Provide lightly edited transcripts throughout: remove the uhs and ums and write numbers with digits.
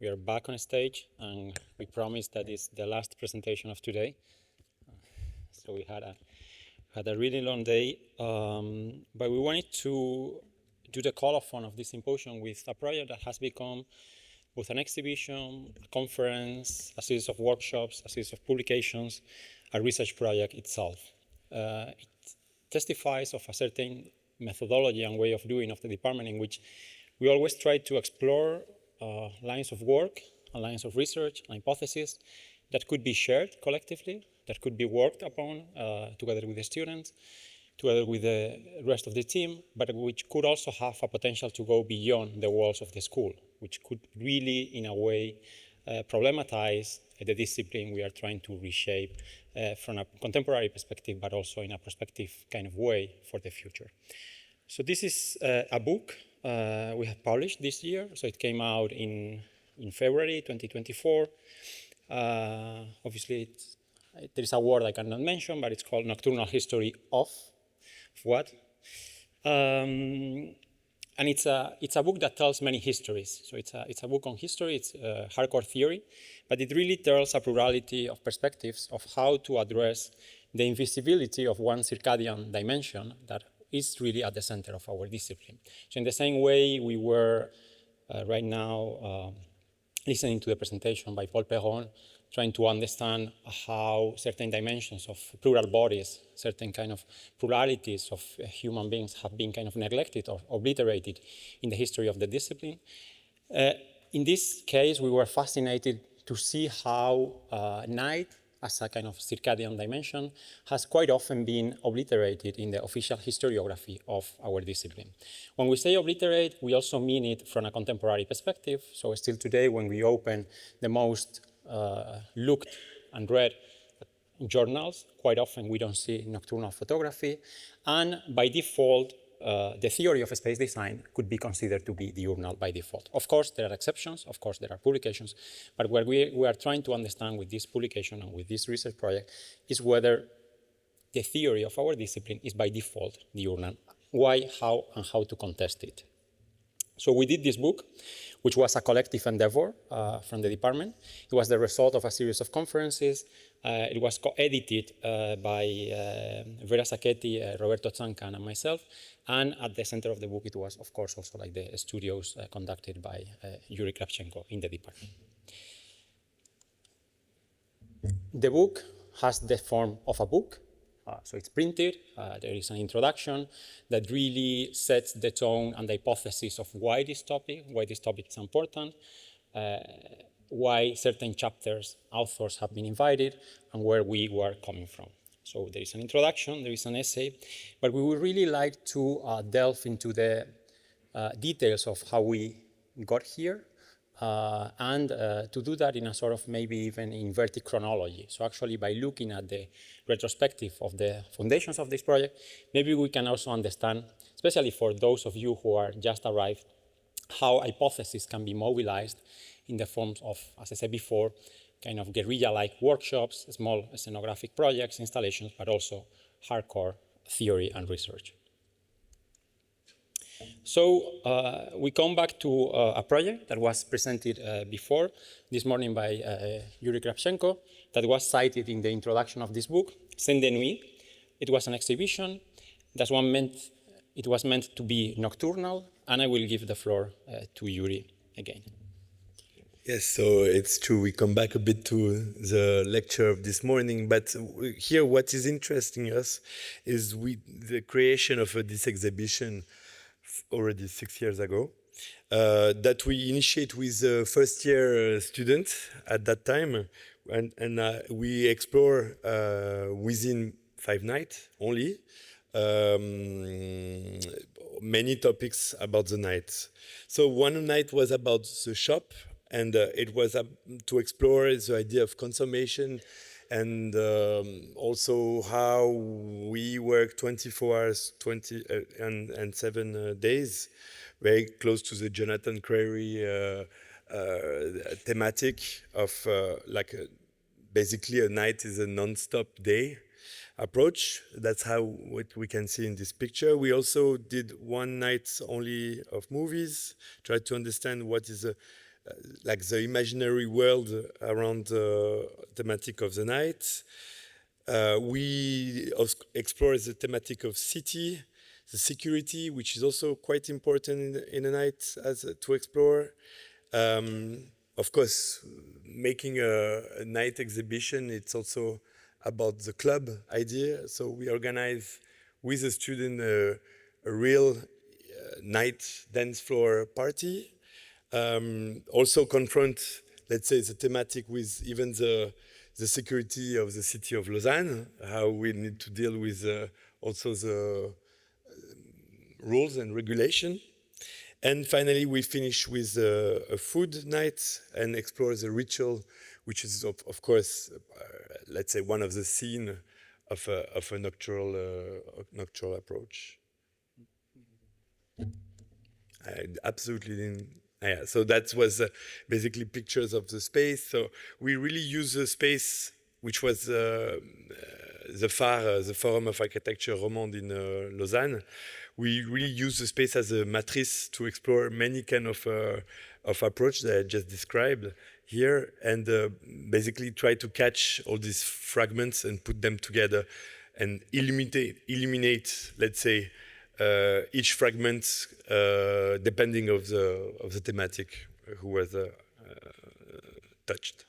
We are back on stage, and we promise that it's the last presentation of today. So we had a really long day, but we wanted to do the colophon of this symposium with a project that has become both an exhibition, a conference, a series of workshops, a series of publications, a research project itself. It testifies of a certain methodology and way of doing of the department in which we always try to explore lines of work and lines of research and hypotheses that could be shared collectively, that could be worked upon together with the students, together with the rest of the team, but which could also have a potential to go beyond the walls of the school, which could really, in a way, problematize the discipline we are trying to reshape from a contemporary perspective, but also in a prospective kind of way for the future. So this is a book we have published this year. So it came out in February 2024. Obviously, there is a word I cannot mention, but it's called Nocturnal History of what? And it's a book that tells many histories. So it's a book on history, it's hardcore theory, but it really tells a plurality of perspectives of how to address the invisibility of one circadian dimension that is really at the center of our discipline. So in the same way we were right now listening to the presentation by Paul Perron, trying to understand how certain dimensions of plural bodies, certain kind of pluralities of human beings have been kind of neglected or obliterated in the history of the discipline. In this case, we were fascinated to see how night as a kind of circadian dimension has quite often been obliterated in the official historiography of our discipline. When we say obliterate, we also mean it from a contemporary perspective. So still today, when we open the most looked and read journals, quite often we don't see nocturnal photography. And by default, the theory of space design could be considered to be diurnal by default. Of course, there are exceptions. Of course, there are publications. But what we are trying to understand with this publication and with this research project is whether the theory of our discipline is by default diurnal. Why, how, and how to contest it. So we did this book, which was a collective endeavor from the department. It was the result of a series of conferences. It was co-edited by Vera Sacchetti, Roberto Zancan, and myself. And at the center of the book, it was, of course, also like the studios conducted by Youri Kravtchenko in the department. The book has the form of a book. So it's printed, there is an introduction that really sets the tone and the hypothesis of why this topic is important, why certain chapters, authors have been invited, and where we were coming from. So there is an introduction, there is an essay, but we would really like to delve into the details of how we got here, and to do that in a sort of maybe even inverted chronology. So actually by looking at the retrospective of the foundations of this project, maybe we can also understand, especially for those of you who are just arrived, how hypotheses can be mobilized in the forms of, as I said before, kind of guerrilla-like workshops, small ethnographic projects, installations, but also hardcore theory and research. So we come back to a project that was presented before this morning by Youri Kravtchenko, that was cited in the introduction of this book, Scène de Nuit. It was an exhibition. It was meant to be nocturnal, and I will give the floor to Youri again. Yes, so it's true. We come back a bit to the lecture of this morning, but here what is interesting us is the creation of this exhibition already 6 years ago, that we initiate with first-year students at that time, and we explore within 5 nights only many topics about the night. So one night was about the shop, and it was to explore the idea of consummation, and also how we work 24 hours and 7 days, very close to the Jonathan Crary thematic of basically a night is a non-stop day approach. That's how what we can see in this picture. We also did one night only of movies, tried to understand what is like the imaginary world around the thematic of the night. We explore the thematic of city, the security, which is also quite important in the night to explore. Of course, making a night exhibition, it's also about the club idea. So we organize with the student a real night dance floor party. Also confront, let's say, the thematic with even the security of the city of Lausanne, how we need to deal with also the rules and regulation. And finally, we finish with a food night and explore the ritual, which is, of course, let's say, one of the scenes of a nocturnal approach. I absolutely didn't. Yeah, so that was basically pictures of the space. So we really use the space, which was the FAR, the Forum of Architecture Romande in Lausanne. We really use the space as a matrice to explore many kind of approach that I just described here, and basically try to catch all these fragments and put them together and eliminate, let's say, each fragment depending of the thematic who was touched.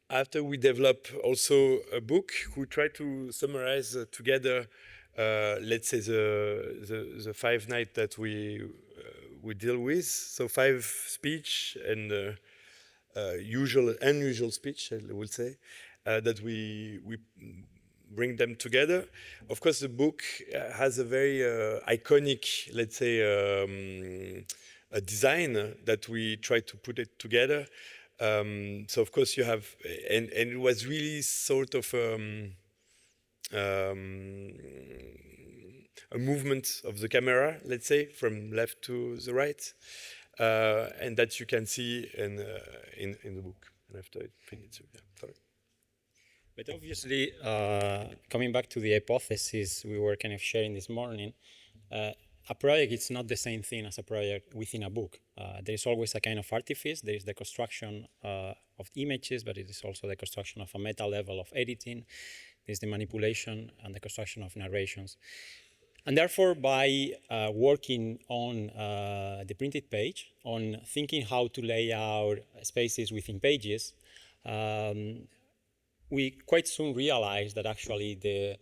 After we develop also a book, we try to summarize together, let's say, the 5 nights that we deal with. So 5 speech and unusual speech, I will say, that we bring them together. Of course, the book has a very iconic, let's say, a design that we try to put it together. So of course you have, and it was really sort of a movement of the camera, let's say, from left to the right, and that you can see in the book. And after it finishes, yeah, sorry. But obviously, coming back to the hypothesis we were kind of sharing this morning, a project is not the same thing as a project within a book. There is always a kind of artifice. There is the construction of images, but it is also the construction of a meta level of editing. There's the manipulation and the construction of narrations. And therefore, by working on the printed page, on thinking how to lay out spaces within pages, we quite soon realized that actually the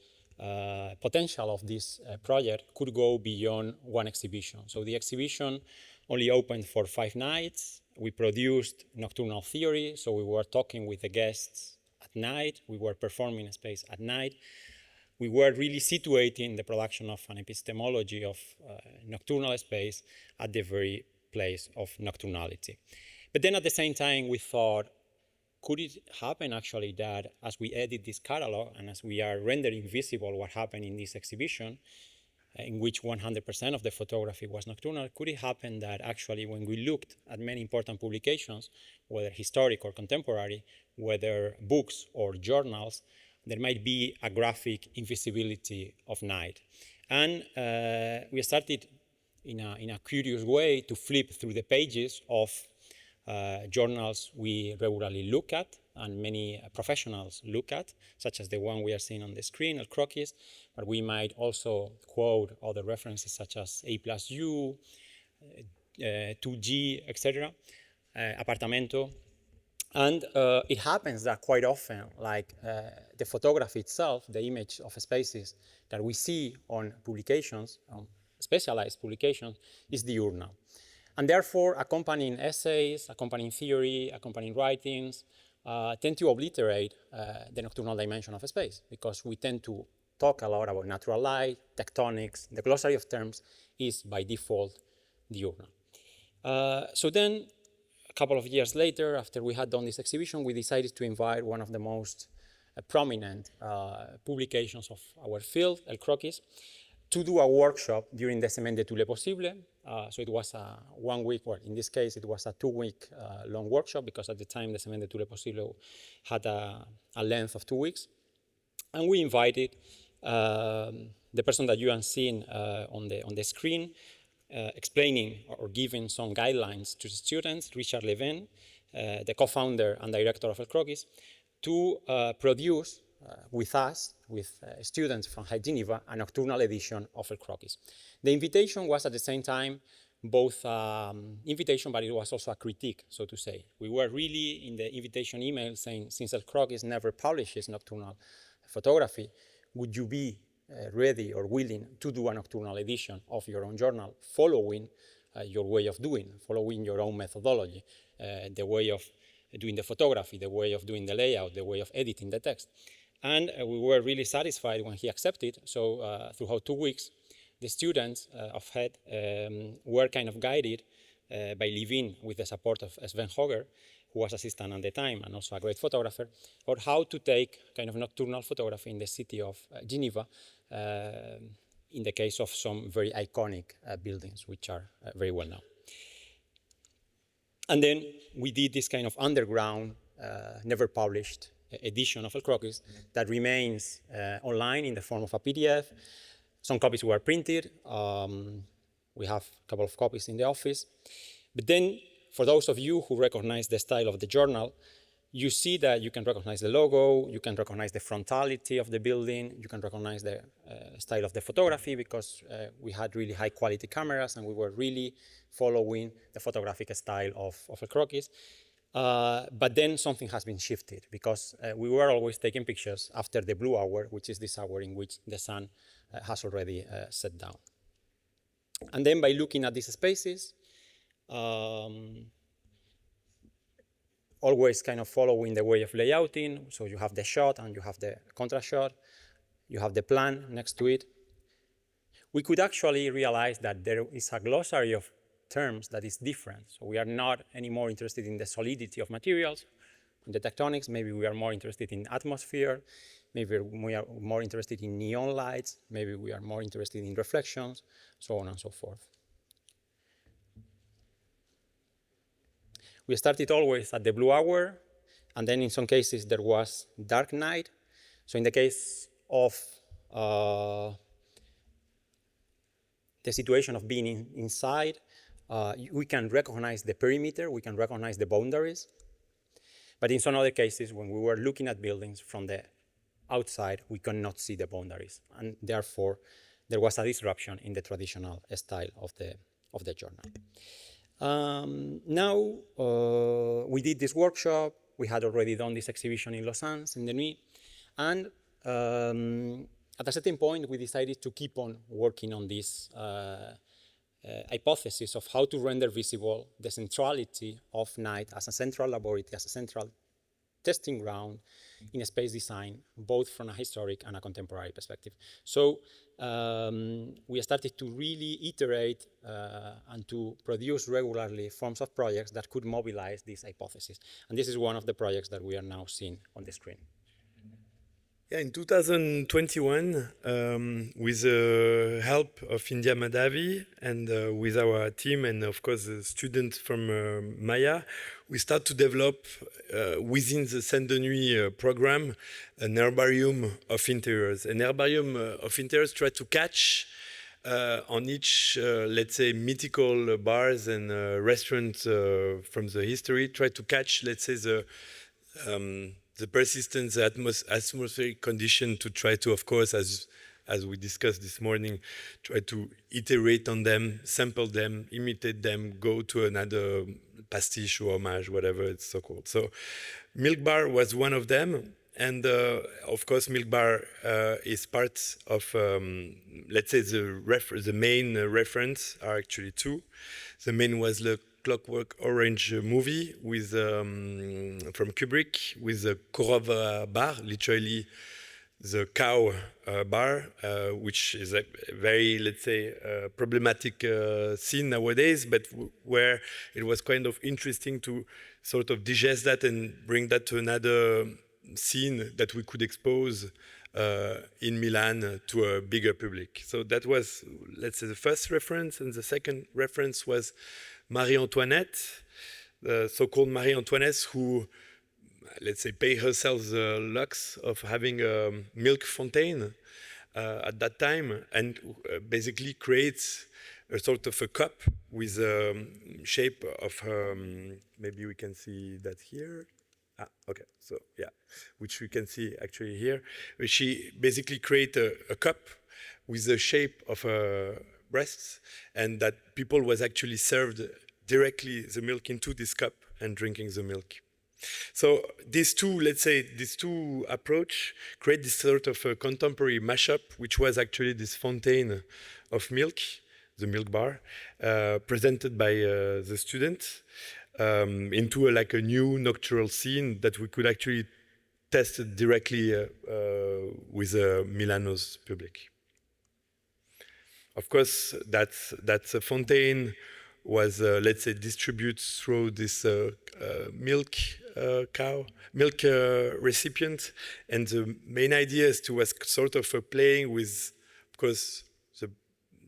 potential of this project could go beyond one exhibition. So the exhibition only opened for 5 nights. We produced nocturnal theory, so we were talking with the guests at night. We were performing a space at night. We were really situating the production of an epistemology of nocturnal space at the very place of nocturnality. But then at the same time, we thought, could it happen actually that as we edit this catalog and as we are rendering visible what happened in this exhibition, in which 100% of the photography was nocturnal, could it happen that actually when we looked at many important publications, whether historic or contemporary, whether books or journals, there might be a graphic invisibility of night? And we started in a curious way to flip through the pages of journals we regularly look at and many professionals look at, such as the one we are seeing on the screen, El Croquis, but we might also quote other references such as A+U, 2G, etc., Apartamento. And it happens that quite often, like the photography itself, the image of spaces that we see on publications, on specialized publications, is diurnal. And therefore, accompanying essays, accompanying theory, accompanying writings tend to obliterate the nocturnal dimension of a space, because we tend to talk a lot about natural light, tectonics. The glossary of terms is by default diurnal. So then, a couple of years later, after we had done this exhibition, we decided to invite one of the most prominent publications of our field, El Croquis, to do a workshop during the Semaine de tous les possibles. So it was a 1 week, or in this case, it was a 2-week long workshop, because at the time the Semaine de tous les possibles had a length of 2 weeks. And we invited the person that you are seeing on the screen, explaining or giving some guidelines to the students, Richard Levin, the co-founder and director of El Croquis, to produce with us, with students from High Geneva, a nocturnal edition of El Croquis. The invitation was at the same time both invitation, but it was also a critique, so to say. We were really in the invitation email saying, since El Croquis never publishes nocturnal photography, would you be ready or willing to do a nocturnal edition of your own journal, following your way of doing, following your own methodology, the way of doing the photography, the way of doing the layout, the way of editing the text. And we were really satisfied when he accepted. So throughout 2 weeks, the students of HED were kind of guided by Levin with the support of Sven Hoger, who was assistant at the time and also a great photographer, on how to take kind of nocturnal photography in the city of Geneva, in the case of some very iconic buildings, which are very well known. And then we did this kind of underground, never published edition of El Croquis that remains online in the form of a PDF. Some copies were printed. We have a couple of copies in the office. But then, for those of you who recognize the style of the journal, you see that you can recognize the logo, you can recognize the frontality of the building, you can recognize the style of the photography, because we had really high quality cameras and we were really following the photographic style of El Croquis. But then something has been shifted, because we were always taking pictures after the blue hour, which is this hour in which the sun has already set down. And then by looking at these spaces, always kind of following the way of layouting. So you have the shot and you have the contrast shot. You have the plan next to it. We could actually realize that there is a glossary of terms that is different. So we are not anymore interested in the solidity of materials, in the tectonics. Maybe we are more interested in atmosphere. Maybe we are more interested in neon lights. Maybe we are more interested in reflections, so on and so forth. We started always at the blue hour, and then in some cases there was dark night. So in the case of the situation of being inside, we can recognize the perimeter, we can recognize the boundaries. But in some other cases, when we were looking at buildings from the outside, we cannot see the boundaries. And therefore, there was a disruption in the traditional style of the journal. Now, we did this workshop. We had already done this exhibition in Lausanne, in the Nuit. And at a certain point, we decided to keep on working on this hypothesis of how to render visible the centrality of night as a central laboratory, as a central testing ground in a space design, both from a historic and a contemporary perspective. So we started to really iterate and to produce regularly forms of projects that could mobilize this hypothesis. And this is one of the projects that we are now seeing on the screen. Yeah, in 2021, with the help of India Madhavi and with our team and of course the students from Maya, we start to develop within the Scène de Nuit program an herbarium of interiors. An herbarium of interiors try to catch on each, let's say, mythical bars and restaurants from the history, try to catch, let's say, the persistence, the atmospheric condition, to try to, of course, as we discussed this morning, try to iterate on them, sample them, imitate them, go to another pastiche or homage, whatever it's so called. So Milk Bar was one of them. And of course, Milk Bar is part of, let's say, the main reference are actually two. The main was the Clockwork Orange movie with from Kubrick with the Korova bar, literally the cow bar, which is a very, let's say, problematic scene nowadays, but where it was kind of interesting to sort of digest that and bring that to another scene that we could expose in Milan to a bigger public. So that was, let's say, the first reference, and the second reference was Marie Antoinette, the so-called Marie Antoinette, who, let's say, pay herself the lux of having a milk fountain at that time, and basically creates a sort of a cup with a shape of, maybe we can see that here. Ah, okay, so yeah, which we can see actually here. She basically created a cup with the shape of her breasts, and that people was actually served directly the milk into this cup and drinking the milk. So these two, let's say, these two approach create this sort of a contemporary mashup, which was actually this fountain of milk, the milk bar, presented by the students into like a new nocturnal scene that we could actually test it directly with Milano's public. Of course, that's a fountain was, let's say, distributed through this milk recipient, and the main idea is to was sort of playing with, of course,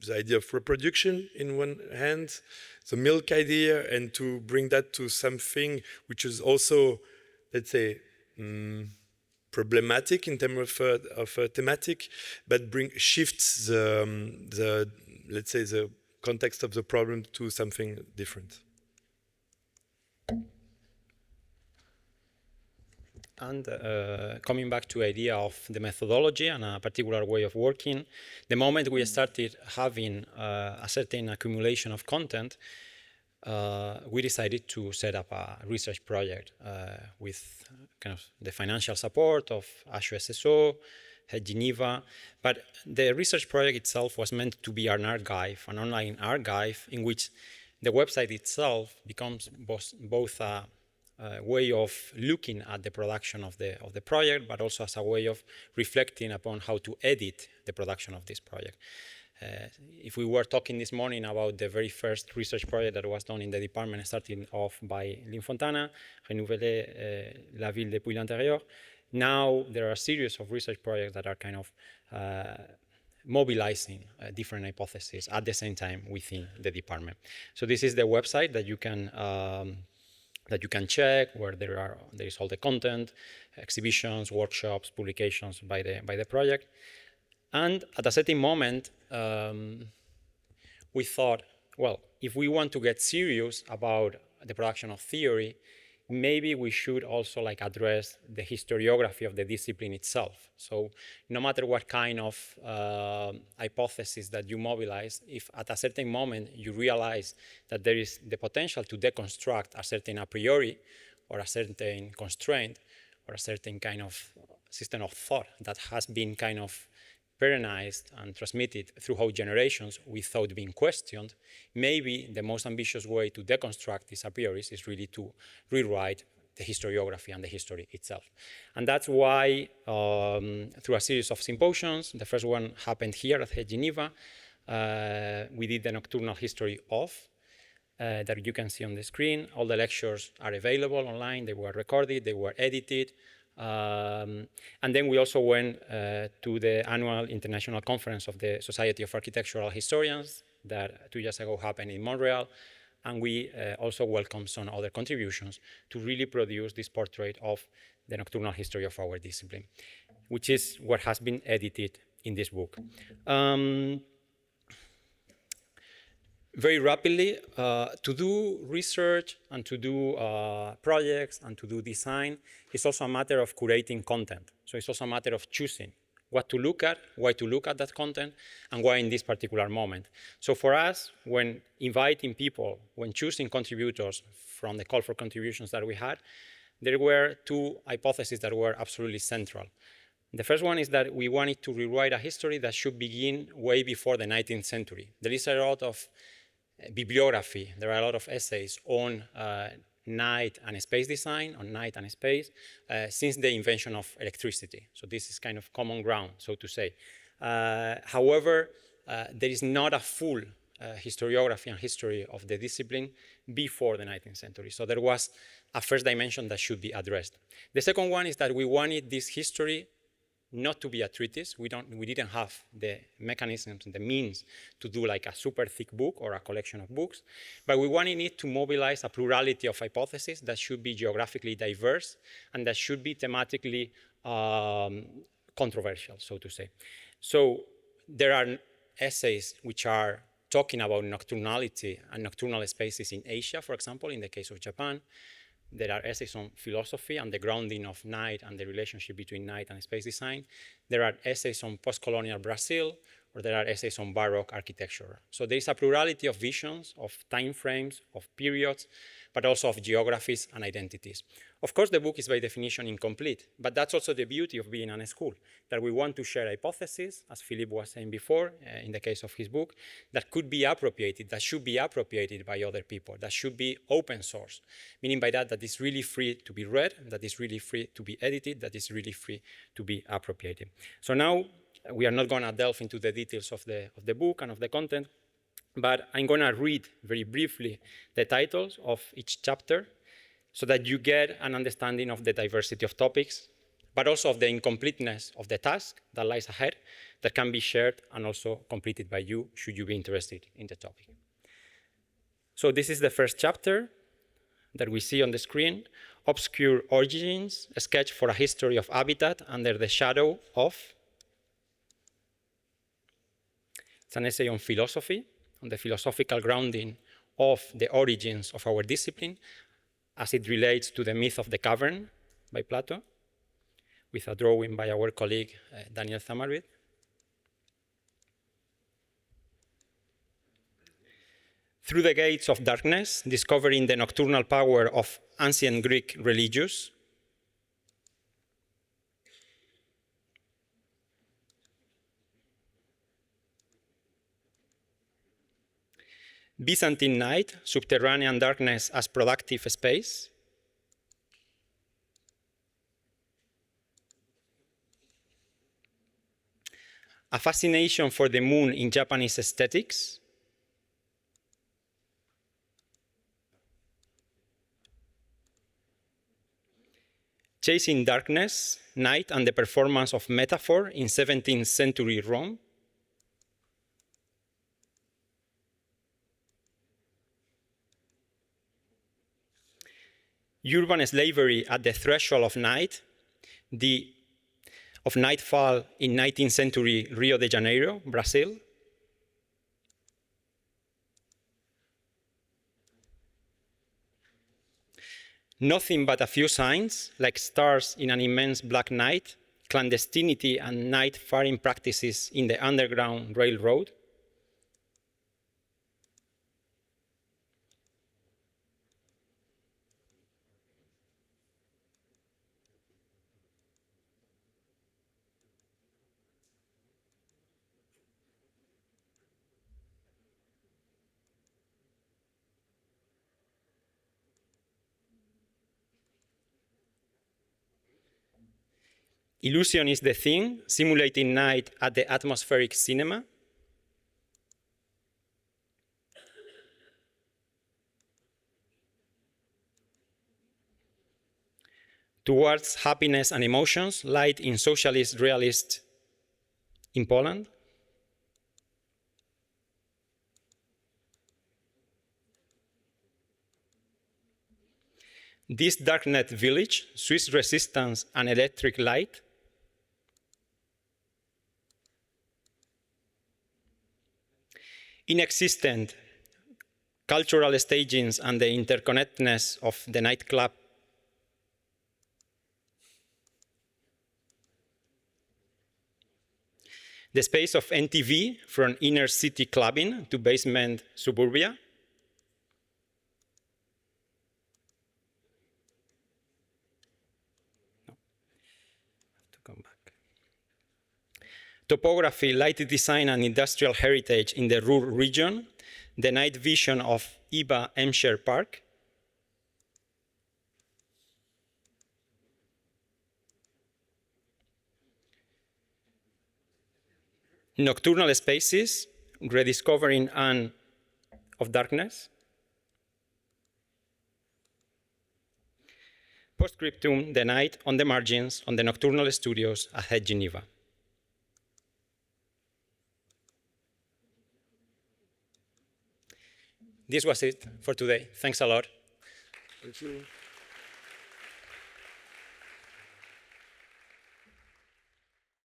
the idea of reproduction in one hand, the milk idea, and to bring that to something which is also, let's say, problematic in terms of thematic, but shifts the let's say the context of the problem to something different. And coming back to the idea of the methodology and a particular way of working, the moment we started having a certain accumulation of content, we decided to set up a research project with kind of the financial support of HUSSO, Geneva. But the research project itself was meant to be an archive, an online archive, in which the website itself becomes both a way of looking at the production of the project, but also as a way of reflecting upon how to edit the production of this project. If we were talking this morning about the very first research project that was done in the department, starting off by Lynn Fontana, renouveler la ville depuis l'intérieur, now there are a series of research projects that are kind of mobilizing different hypotheses at the same time within the department. So this is the website that you can check, where there is all the content, exhibitions, workshops, publications by the project. And at a certain moment, we thought, well, if we want to get serious about the production of theory, maybe we should also address the historiography of the discipline itself. So no matter what kind of hypothesis that you mobilize, if at a certain moment you realize that there is the potential to deconstruct a certain a priori or a certain constraint or a certain kind of system of thought that has been kind of perenized and transmitted throughout generations without being questioned, maybe the most ambitious way to deconstruct these a prioris is really to rewrite the historiography and the history itself. And that's why, through a series of symposiums, the first one happened here at Geneva, we did the nocturnal history of, that you can see on the screen. All the lectures are available online, they were recorded, they were edited. And then we also went to the annual international conference of the Society of Architectural Historians that 2 years ago happened in Montreal. And we also welcomed some other contributions to really produce this portrait of the nocturnal history of our discipline, which is what has been edited in this book. Very rapidly, to do research and to do projects and to do design is also a matter of curating content. So it's also a matter of choosing what to look at, why to look at that content, and why in this particular moment. So for us, when inviting people, when choosing contributors from the call for contributions that we had, there were 2 hypotheses that were absolutely central. The first one is that we wanted to rewrite a history that should begin way before the 19th century. There is a lot of bibliography, there are a lot of essays on night and space design, on night and space, since the invention of electricity. So this is kind of common ground, so to say. However, there is not a full historiography and history of the discipline before the 19th century. So there was a first dimension that should be addressed. The second one is that we wanted this history not to be a treatise. We didn't have the mechanisms, the means to do like a super thick book or a collection of books, but we wanted it to mobilize a plurality of hypotheses that should be geographically diverse and that should be thematically controversial, so to say. So there are essays which are talking about nocturnality and nocturnal spaces in Asia, for example, in the case of Japan. There are essays on philosophy and the grounding of night and the relationship between night and space design. There are essays on post-colonial Brazil, or there are essays on Baroque architecture. So there is a plurality of visions, of time frames, of periods, but also of geographies and identities. Of course, the book is by definition incomplete, but that's also the beauty of being in a school, that we want to share hypotheses, as Philippe was saying before, in the case of his book, that could be appropriated, that should be appropriated by other people, that should be open source, meaning by that it's really free to be read, that it's really free to be edited, that it's really free to be appropriated. So now, we are not going to delve into the details of the book and of the content, but I'm going to read very briefly the titles of each chapter so that you get an understanding of the diversity of topics, but also of the incompleteness of the task that lies ahead that can be shared and also completed by you should you be interested in the topic. So this is the first chapter that we see on the screen, Obscure Origins, a sketch for a history of habitat under the shadow of. It's an essay on philosophy, on the philosophical grounding of the origins of our discipline as it relates to the myth of the cavern by Plato, with a drawing by our colleague Daniel Zamarit. Through the Gates of Darkness, discovering the nocturnal power of ancient Greek religions. Byzantine Night, Subterranean Darkness as Productive Space. A Fascination for the Moon in Japanese Aesthetics. Chasing Darkness, Night and the Performance of Metaphor in 17th Century Rome. Urban Slavery at the Threshold of Night, of Nightfall in 19th Century Rio de Janeiro, Brazil. Nothing but a few signs, like stars in an immense black night, clandestinity and night faring practices in the Underground Railroad. Illusion is the Thing, Simulating Night at the Atmospheric Cinema. Towards Happiness and Emotions, Light in Socialist Realist in Poland. This Darknet Village, Swiss Resistance and Electric Light. Inexistent, Cultural Stagings and the Interconnectedness of the Nightclub. The Space of NTV, from inner city clubbing to basement suburbia. Topography, Light Design and Industrial Heritage in the Ruhr region, the night vision of Eva Emscher Park. Nocturnal Spaces, Rediscovering Anne of Darkness. Postscriptum, The Night on the Margins, on the Nocturnal Studios at Geneva. This was it for today. Thanks a lot. Thank you.